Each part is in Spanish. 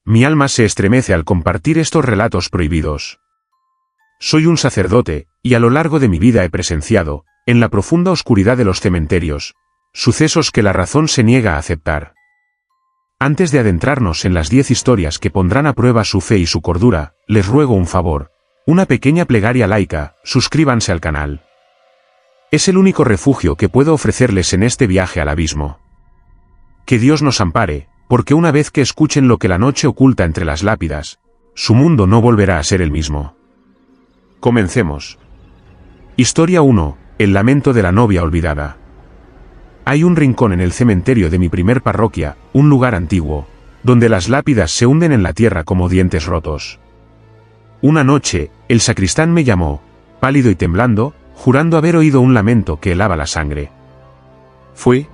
Mi alma se estremece al compartir estos relatos prohibidos. Soy un sacerdote, y a lo largo de mi vida he presenciado, en la profunda oscuridad de los cementerios, sucesos que la razón se niega a aceptar. Antes de adentrarnos en las 10 historias que pondrán a prueba su fe y su cordura, les ruego un favor, una pequeña plegaria laica, suscríbanse al canal. Es el único refugio que puedo ofrecerles en este viaje al abismo. Que Dios nos ampare, porque una vez que escuchen lo que la noche oculta entre las lápidas, su mundo no volverá a ser el mismo. Comencemos. Historia 1. El lamento de la novia olvidada. Hay un rincón en el cementerio de mi primer parroquia, un lugar antiguo, donde las lápidas se hunden en la tierra como dientes rotos. Una noche, el sacristán me llamó, pálido y temblando, jurando haber oído un lamento que helaba la sangre. Fue.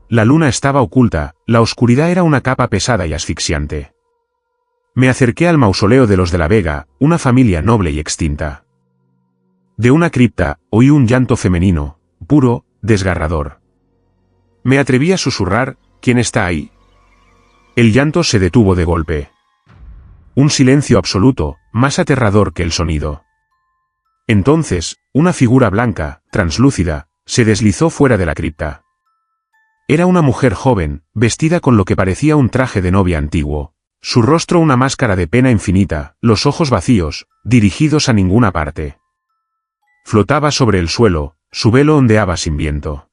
La luna estaba oculta, la oscuridad era una capa pesada y asfixiante. Me acerqué al mausoleo de los de la Vega, una familia noble y extinta. De una cripta, oí un llanto femenino, puro, desgarrador. Me atreví a susurrar, ¿quién está ahí? El llanto se detuvo de golpe. Un silencio absoluto, más aterrador que el sonido. Entonces, una figura blanca, translúcida, se deslizó fuera de la cripta. Era una mujer joven, vestida con lo que parecía un traje de novia antiguo, su rostro una máscara de pena infinita, los ojos vacíos, dirigidos a ninguna parte. Flotaba sobre el suelo, su velo ondeaba sin viento.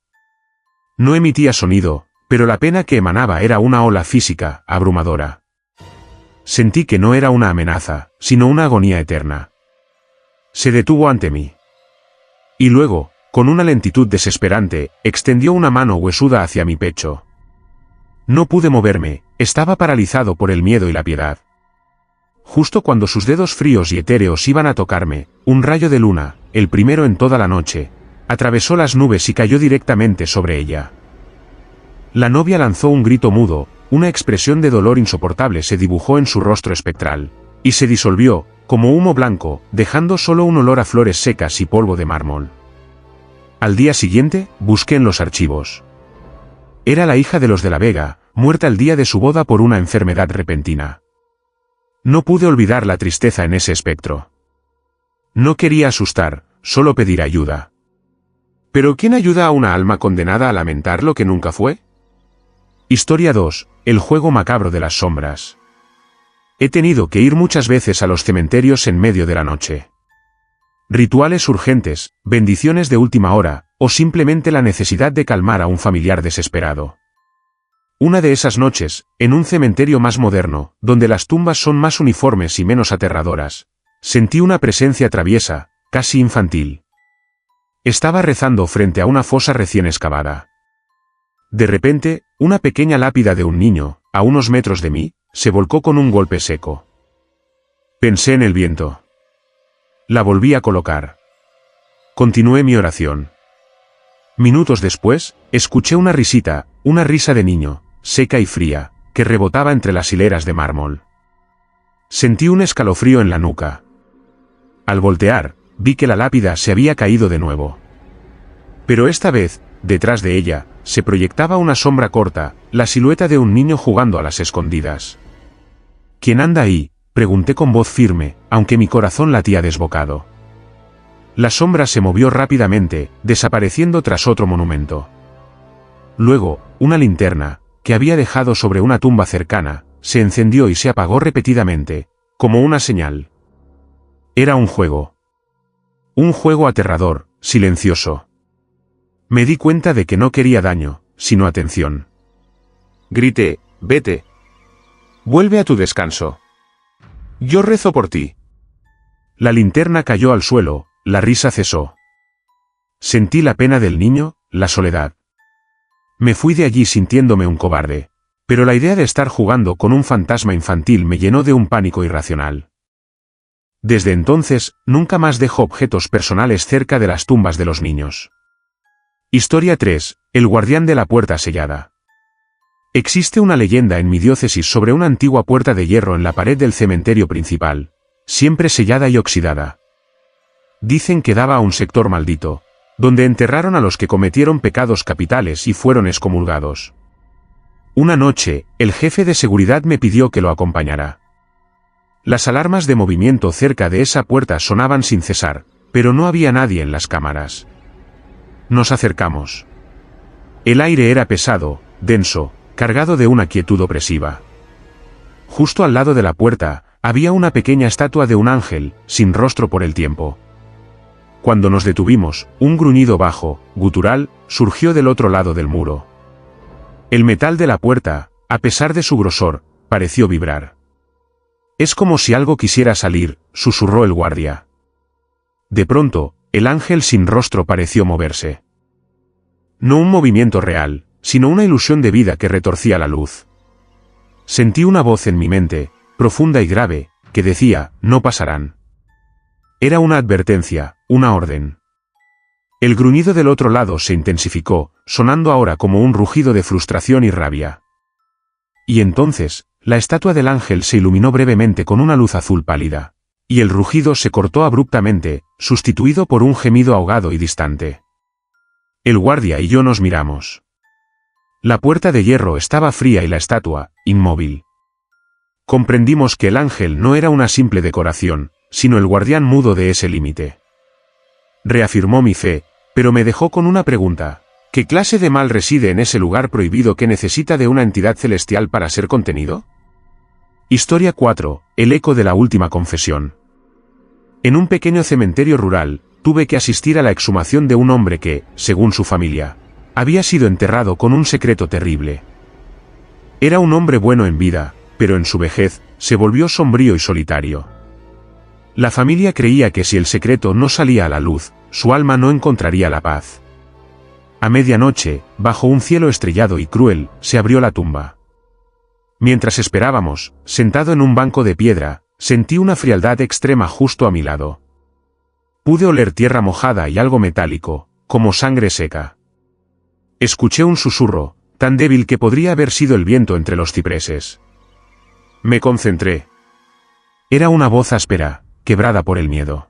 No emitía sonido, pero la pena que emanaba era una ola física, abrumadora. Sentí que no era una amenaza, sino una agonía eterna. Se detuvo ante mí. Y luego, con una lentitud desesperante, extendió una mano huesuda hacia mi pecho. No pude moverme, estaba paralizado por el miedo y la piedad. Justo cuando sus dedos fríos y etéreos iban a tocarme, un rayo de luna, el primero en toda la noche, atravesó las nubes y cayó directamente sobre ella. La novia lanzó un grito mudo, una expresión de dolor insoportable se dibujó en su rostro espectral, y se disolvió, como humo blanco, dejando solo un olor a flores secas y polvo de mármol. Al día siguiente, busqué en los archivos. Era la hija de los de la Vega, muerta el día de su boda por una enfermedad repentina. No pude olvidar la tristeza en ese espectro. No quería asustar, solo pedir ayuda. ¿Pero quién ayuda a una alma condenada a lamentar lo que nunca fue? Historia 2. El juego macabro de las sombras. He tenido que ir muchas veces a los cementerios en medio de la noche. Rituales urgentes, bendiciones de última hora, o simplemente la necesidad de calmar a un familiar desesperado. Una de esas noches, en un cementerio más moderno, donde las tumbas son más uniformes y menos aterradoras, sentí una presencia traviesa, casi infantil. Estaba rezando frente a una fosa recién excavada. De repente, una pequeña lápida de un niño, a unos metros de mí, se volcó con un golpe seco. Pensé en el viento. La volví a colocar. Continué mi oración. Minutos después, escuché una risita, una risa de niño, seca y fría, que rebotaba entre las hileras de mármol. Sentí un escalofrío en la nuca. Al voltear, vi que la lápida se había caído de nuevo. Pero esta vez, detrás de ella, se proyectaba una sombra corta, la silueta de un niño jugando a las escondidas. ¿Quién anda ahí?, pregunté con voz firme, aunque mi corazón latía desbocado. La sombra se movió rápidamente, desapareciendo tras otro monumento. Luego, una linterna, que había dejado sobre una tumba cercana, se encendió y se apagó repetidamente, como una señal. Era un juego. Un juego aterrador, silencioso. Me di cuenta de que no quería daño, sino atención. Grité, vete. Vuelve a tu descanso. Yo rezo por ti. La linterna cayó al suelo, la risa cesó. Sentí la pena del niño, la soledad. Me fui de allí sintiéndome un cobarde, pero la idea de estar jugando con un fantasma infantil me llenó de un pánico irracional. Desde entonces, nunca más dejo objetos personales cerca de las tumbas de los niños. Historia 3. El guardián de la puerta sellada. Existe una leyenda en mi diócesis sobre una antigua puerta de hierro en la pared del cementerio principal, siempre sellada y oxidada. Dicen que daba a un sector maldito, donde enterraron a los que cometieron pecados capitales y fueron excomulgados. Una noche, el jefe de seguridad me pidió que lo acompañara. Las alarmas de movimiento cerca de esa puerta sonaban sin cesar, pero no había nadie en las cámaras. Nos acercamos. El aire era pesado, denso, cargado de una quietud opresiva. Justo al lado de la puerta, había una pequeña estatua de un ángel, sin rostro por el tiempo. Cuando nos detuvimos, un gruñido bajo, gutural, surgió del otro lado del muro. El metal de la puerta, a pesar de su grosor, pareció vibrar. «Es como si algo quisiera salir», susurró el guardia. De pronto, el ángel sin rostro pareció moverse. No un movimiento real, sino una ilusión de vida que retorcía la luz. Sentí una voz en mi mente, profunda y grave, que decía, «No pasarán». Era una advertencia, una orden. El gruñido del otro lado se intensificó, sonando ahora como un rugido de frustración y rabia. Y entonces, la estatua del ángel se iluminó brevemente con una luz azul pálida, y el rugido se cortó abruptamente, sustituido por un gemido ahogado y distante. El guardia y yo nos miramos. La puerta de hierro estaba fría y la estatua, inmóvil. Comprendimos que el ángel no era una simple decoración, sino el guardián mudo de ese límite. Reafirmó mi fe, pero me dejó con una pregunta. ¿Qué clase de mal reside en ese lugar prohibido que necesita de una entidad celestial para ser contenido? Historia 4. El eco de la última confesión. En un pequeño cementerio rural, tuve que asistir a la exhumación de un hombre que, según su familia, había sido enterrado con un secreto terrible. Era un hombre bueno en vida, pero en su vejez, se volvió sombrío y solitario. La familia creía que si el secreto no salía a la luz, su alma no encontraría la paz. A medianoche, bajo un cielo estrellado y cruel, se abrió la tumba. Mientras esperábamos, sentado en un banco de piedra, sentí una frialdad extrema justo a mi lado. Pude oler tierra mojada y algo metálico, como sangre seca. Escuché un susurro, tan débil que podría haber sido el viento entre los cipreses. Me concentré. Era una voz áspera, quebrada por el miedo.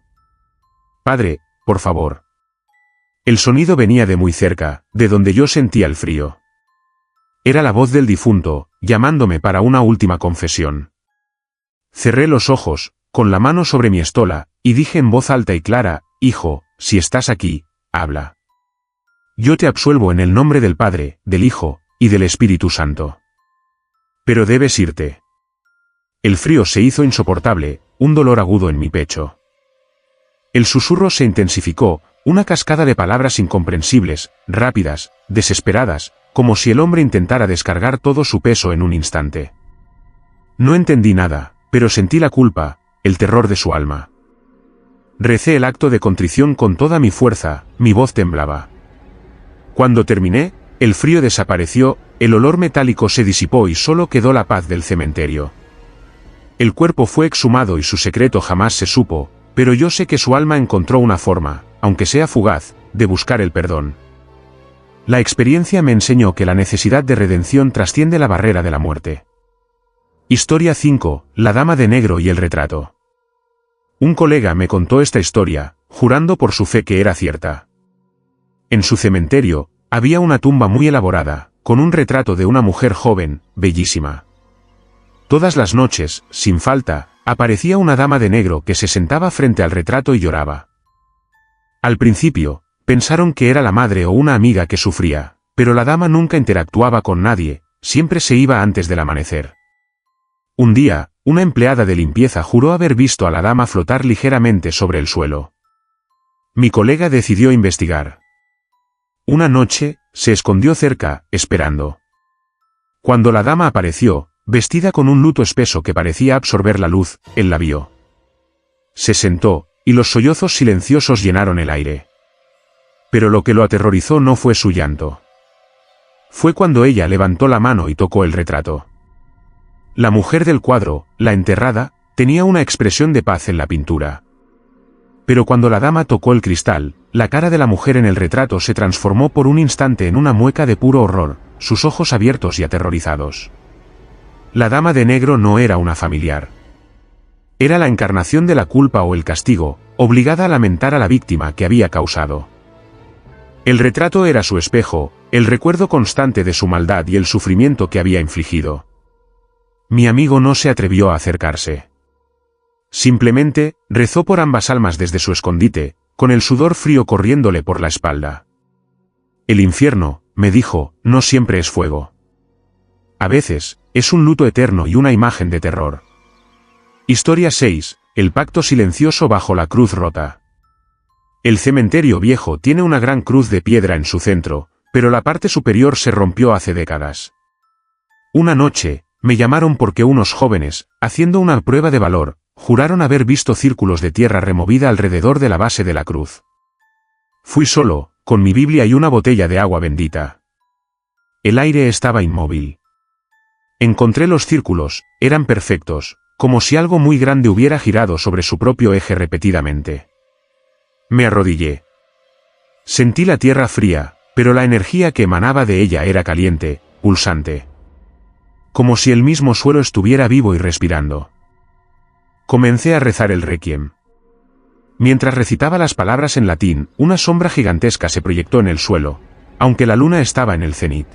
«Padre, por favor». El sonido venía de muy cerca, de donde yo sentía el frío. Era la voz del difunto, llamándome para una última confesión. Cerré los ojos, con la mano sobre mi estola, y dije en voz alta y clara, «Hijo, si estás aquí, habla. Yo te absuelvo en el nombre del Padre, del Hijo, y del Espíritu Santo. Pero debes irte». El frío se hizo insoportable, un dolor agudo en mi pecho. El susurro se intensificó, una cascada de palabras incomprensibles, rápidas, desesperadas, como si el hombre intentara descargar todo su peso en un instante. No entendí nada, pero sentí la culpa, el terror de su alma. Recé el acto de contrición con toda mi fuerza, mi voz temblaba. Cuando terminé, el frío desapareció, el olor metálico se disipó y solo quedó la paz del cementerio. El cuerpo fue exhumado y su secreto jamás se supo, pero yo sé que su alma encontró una forma, aunque sea fugaz, de buscar el perdón. La experiencia me enseñó que la necesidad de redención trasciende la barrera de la muerte. Historia 5. La dama de negro y el retrato. Un colega me contó esta historia, jurando por su fe que era cierta. En su cementerio, había una tumba muy elaborada, con un retrato de una mujer joven, bellísima. Todas las noches, sin falta, aparecía una dama de negro que se sentaba frente al retrato y lloraba. Al principio, pensaron que era la madre o una amiga que sufría, pero la dama nunca interactuaba con nadie, siempre se iba antes del amanecer. Un día, una empleada de limpieza juró haber visto a la dama flotar ligeramente sobre el suelo. Mi colega decidió investigar. Una noche, se escondió cerca, esperando. Cuando la dama apareció, vestida con un luto espeso que parecía absorber la luz, él la vio. Se sentó, y los sollozos silenciosos llenaron el aire. Pero lo que lo aterrorizó no fue su llanto. Fue cuando ella levantó la mano y tocó el retrato. La mujer del cuadro, la enterrada, tenía una expresión de paz en la pintura. Pero cuando la dama tocó el cristal, la cara de la mujer en el retrato se transformó por un instante en una mueca de puro horror, sus ojos abiertos y aterrorizados. La dama de negro no era una familiar. Era la encarnación de la culpa o el castigo, obligada a lamentar a la víctima que había causado. El retrato era su espejo, el recuerdo constante de su maldad y el sufrimiento que había infligido. Mi amigo no se atrevió a acercarse. Simplemente, rezó por ambas almas desde su escondite, con el sudor frío corriéndole por la espalda. El infierno, me dijo, no siempre es fuego. A veces, es un luto eterno y una imagen de terror. Historia 6. El pacto silencioso bajo la cruz rota. El cementerio viejo tiene una gran cruz de piedra en su centro, pero la parte superior se rompió hace décadas. Una noche, me llamaron porque unos jóvenes, haciendo una prueba de valor, juraron haber visto círculos de tierra removida alrededor de la base de la cruz. Fui solo, con mi Biblia y una botella de agua bendita. El aire estaba inmóvil. Encontré los círculos, eran perfectos, como si algo muy grande hubiera girado sobre su propio eje repetidamente. Me arrodillé. Sentí la tierra fría, pero la energía que emanaba de ella era caliente, pulsante. Como si el mismo suelo estuviera vivo y respirando. Comencé a rezar el requiem. Mientras recitaba las palabras en latín, una sombra gigantesca se proyectó en el suelo, aunque la luna estaba en el cenit.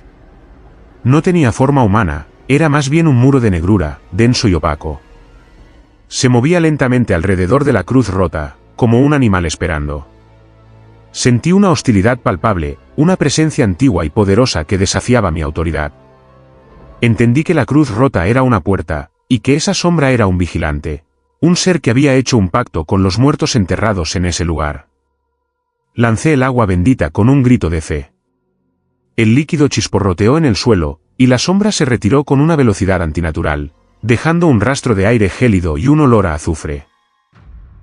No tenía forma humana, era más bien un muro de negrura, denso y opaco. Se movía lentamente alrededor de la cruz rota, como un animal esperando. Sentí una hostilidad palpable, una presencia antigua y poderosa que desafiaba mi autoridad. Entendí que la cruz rota era una puerta, y que esa sombra era un vigilante, un ser que había hecho un pacto con los muertos enterrados en ese lugar. Lancé el agua bendita con un grito de fe. El líquido chisporroteó en el suelo, y la sombra se retiró con una velocidad antinatural, dejando un rastro de aire gélido y un olor a azufre.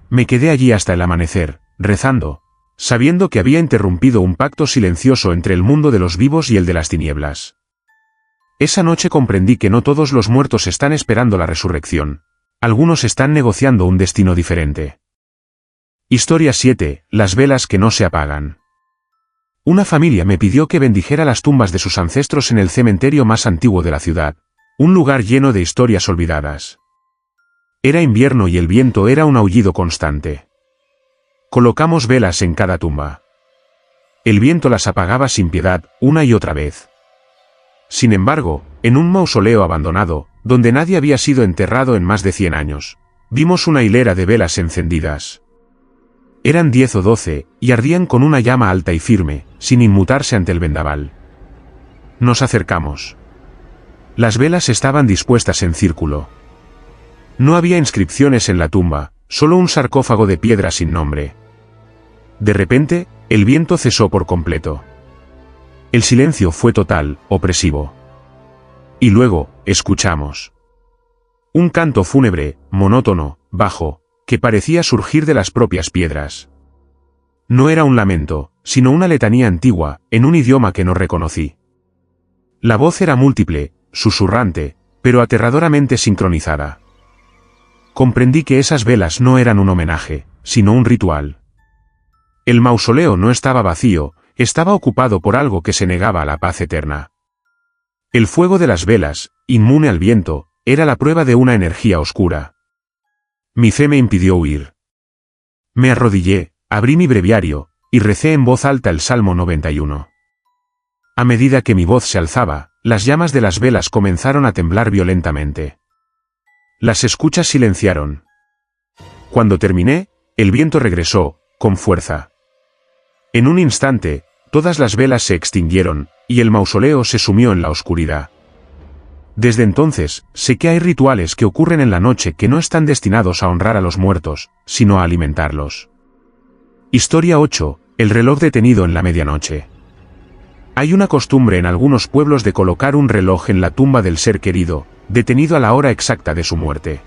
Me quedé allí hasta el amanecer, rezando, sabiendo que había interrumpido un pacto silencioso entre el mundo de los vivos y el de las tinieblas. Esa noche comprendí que no todos los muertos están esperando la resurrección. Algunos están negociando un destino diferente. Historia 7. Las velas que no se apagan. Una familia me pidió que bendijera las tumbas de sus ancestros en el cementerio más antiguo de la ciudad, un lugar lleno de historias olvidadas. Era invierno y el viento era un aullido constante. Colocamos velas en cada tumba. El viento las apagaba sin piedad, una y otra vez. Sin embargo, en un mausoleo abandonado, donde nadie había sido enterrado en más de 100 años, vimos una hilera de velas encendidas. Eran 10 o 12, y ardían con una llama alta y firme, sin inmutarse ante el vendaval. Nos acercamos. Las velas estaban dispuestas en círculo. No había inscripciones en la tumba, solo un sarcófago de piedra sin nombre. De repente, el viento cesó por completo. El silencio fue total, opresivo. Y luego, escuchamos un canto fúnebre, monótono, bajo, que parecía surgir de las propias piedras. No era un lamento, sino una letanía antigua, en un idioma que no reconocí. La voz era múltiple, susurrante, pero aterradoramente sincronizada. Comprendí que esas velas no eran un homenaje, sino un ritual. El mausoleo no estaba vacío, estaba ocupado por algo que se negaba a la paz eterna. El fuego de las velas, inmune al viento, era la prueba de una energía oscura. Mi fe me impidió huir. Me arrodillé, abrí mi breviario, y recé en voz alta el Salmo 91. A medida que mi voz se alzaba, las llamas de las velas comenzaron a temblar violentamente. Las escuchas silenciaron. Cuando terminé, el viento regresó, con fuerza. En un instante, todas las velas se extinguieron, y el mausoleo se sumió en la oscuridad. Desde entonces, sé que hay rituales que ocurren en la noche que no están destinados a honrar a los muertos, sino a alimentarlos. Historia 8. El reloj detenido en la medianoche. Hay una costumbre en algunos pueblos de colocar un reloj en la tumba del ser querido, detenido a la hora exacta de su muerte.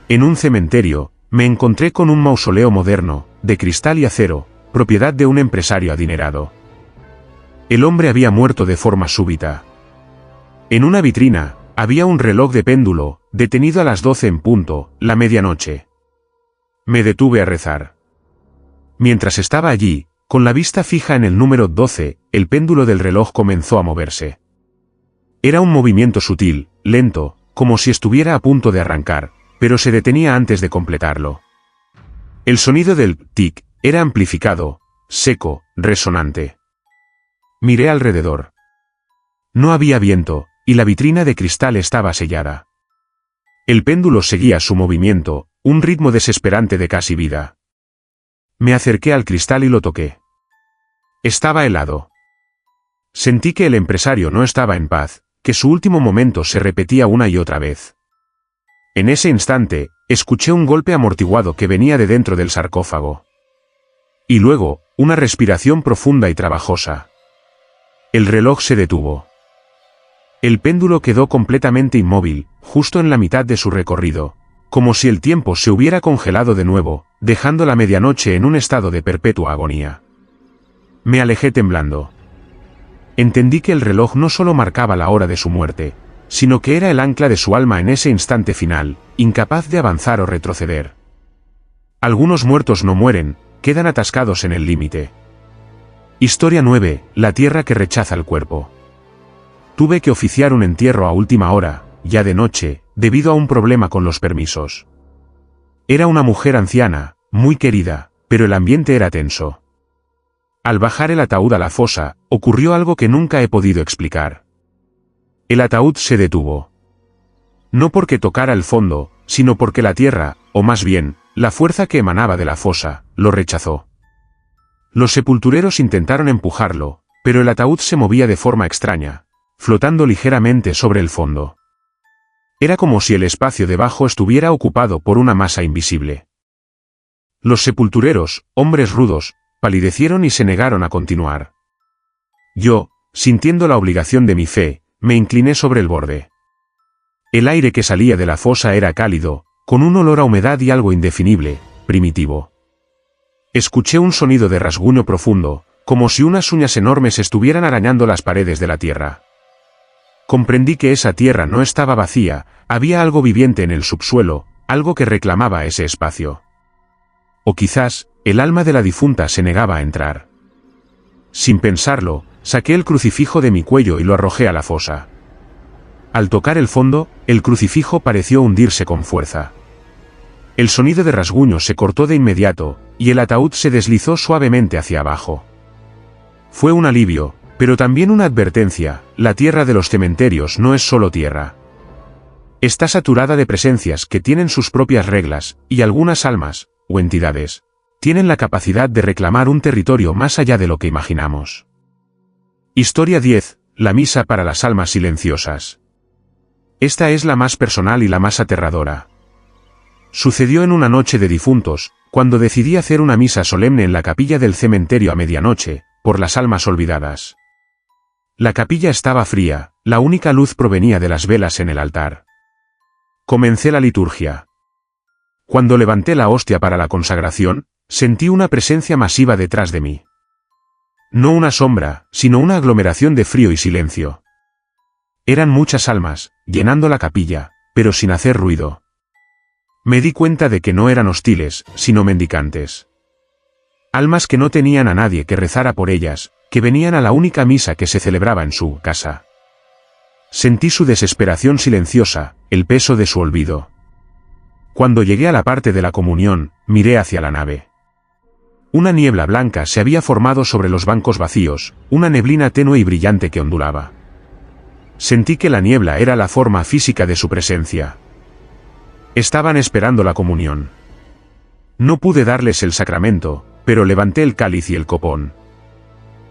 En un cementerio, me encontré con un mausoleo moderno, de cristal y acero, propiedad de un empresario adinerado. El hombre había muerto de forma súbita. En una vitrina, había un reloj de péndulo, detenido a las 12 en punto, la medianoche. Me detuve a rezar. Mientras estaba allí, con la vista fija en el número 12, el péndulo del reloj comenzó a moverse. Era un movimiento sutil, lento, como si estuviera a punto de arrancar, pero se detenía antes de completarlo. El sonido del tic era amplificado, seco, resonante. Miré alrededor. No había viento, y la vitrina de cristal estaba sellada. El péndulo seguía su movimiento, un ritmo desesperante de casi vida. Me acerqué al cristal y lo toqué. Estaba helado. Sentí que el empresario no estaba en paz, que su último momento se repetía una y otra vez. En ese instante, escuché un golpe amortiguado que venía de dentro del sarcófago. Y luego, una respiración profunda y trabajosa. El reloj se detuvo. El péndulo quedó completamente inmóvil, justo en la mitad de su recorrido, como si el tiempo se hubiera congelado de nuevo, dejando la medianoche en un estado de perpetua agonía. Me alejé temblando. Entendí que el reloj no solo marcaba la hora de su muerte, sino que era el ancla de su alma en ese instante final, incapaz de avanzar o retroceder. Algunos muertos no mueren, quedan atascados en el límite. Historia 9, la tierra que rechaza el cuerpo. Tuve que oficiar un entierro a última hora, ya de noche, debido a un problema con los permisos. Era una mujer anciana, muy querida, pero el ambiente era tenso. Al bajar el ataúd a la fosa, ocurrió algo que nunca he podido explicar. El ataúd se detuvo. No porque tocara el fondo, sino porque la tierra, o más bien, la fuerza que emanaba de la fosa, lo rechazó. Los sepultureros intentaron empujarlo, pero el ataúd se movía de forma extraña, flotando ligeramente sobre el fondo. Era como si el espacio debajo estuviera ocupado por una masa invisible. Los sepultureros, hombres rudos, palidecieron y se negaron a continuar. Yo, sintiendo la obligación de mi fe, me incliné sobre el borde. El aire que salía de la fosa era cálido, con un olor a humedad y algo indefinible, primitivo. Escuché un sonido de rasguño profundo, como si unas uñas enormes estuvieran arañando las paredes de la tierra. Comprendí que esa tierra no estaba vacía, había algo viviente en el subsuelo, algo que reclamaba ese espacio. O quizás, el alma de la difunta se negaba a entrar. Sin pensarlo, saqué el crucifijo de mi cuello y lo arrojé a la fosa. Al tocar el fondo, el crucifijo pareció hundirse con fuerza. El sonido de rasguño se cortó de inmediato, y el ataúd se deslizó suavemente hacia abajo. Fue un alivio, pero también una advertencia: la tierra de los cementerios no es solo tierra. Está saturada de presencias que tienen sus propias reglas, y algunas almas, o entidades, tienen la capacidad de reclamar un territorio más allá de lo que imaginamos. Historia 10, la misa para las almas silenciosas. Esta es la más personal y la más aterradora. Sucedió en una noche de difuntos, cuando decidí hacer una misa solemne en la capilla del cementerio a medianoche, por las almas olvidadas. La capilla estaba fría, la única luz provenía de las velas en el altar. Comencé la liturgia. Cuando levanté la hostia para la consagración, sentí una presencia masiva detrás de mí. No una sombra, sino una aglomeración de frío y silencio. Eran muchas almas, llenando la capilla, pero sin hacer ruido. Me di cuenta de que no eran hostiles, sino mendicantes. Almas que no tenían a nadie que rezara por ellas, que venían a la única misa que se celebraba en su casa. Sentí su desesperación silenciosa, el peso de su olvido. Cuando llegué a la parte de la comunión, miré hacia la nave. Una niebla blanca se había formado sobre los bancos vacíos, una neblina tenue y brillante que ondulaba. Sentí que la niebla era la forma física de su presencia. Estaban esperando la comunión. No pude darles el sacramento, pero levanté el cáliz y el copón.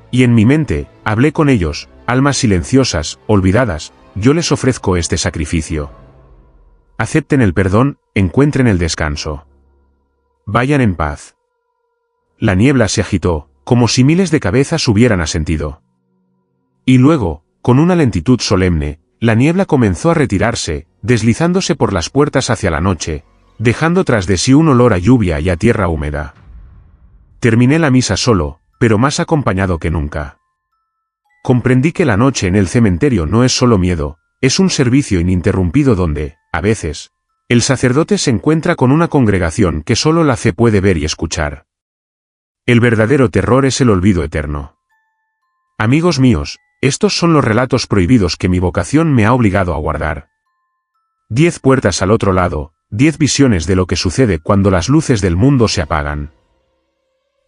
Y en mi mente, hablé con ellos: almas silenciosas, olvidadas, yo les ofrezco este sacrificio. Acepten el perdón, encuentren el descanso. Vayan en paz. La niebla se agitó, como si miles de cabezas hubieran asentido. Y luego, con una lentitud solemne, la niebla comenzó a retirarse, deslizándose por las puertas hacia la noche, dejando tras de sí un olor a lluvia y a tierra húmeda. Terminé la misa solo, pero más acompañado que nunca. Comprendí que la noche en el cementerio no es solo miedo, es un servicio ininterrumpido donde, a veces, el sacerdote se encuentra con una congregación que solo la fe puede ver y escuchar. El verdadero terror es el olvido eterno. Amigos míos, estos son los relatos prohibidos que mi vocación me ha obligado a guardar. 10 puertas al otro lado, 10 visiones de lo que sucede cuando las luces del mundo se apagan.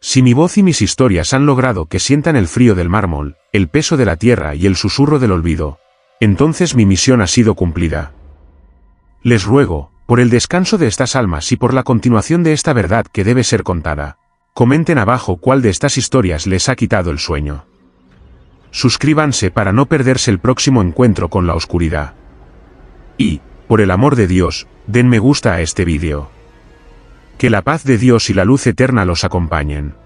Si mi voz y mis historias han logrado que sientan el frío del mármol, el peso de la tierra y el susurro del olvido, entonces mi misión ha sido cumplida. Les ruego, por el descanso de estas almas y por la continuación de esta verdad que debe ser contada, comenten abajo cuál de estas historias les ha quitado el sueño. Suscríbanse para no perderse el próximo encuentro con la oscuridad. Y, por el amor de Dios, den me gusta a este vídeo. Que la paz de Dios y la luz eterna los acompañen.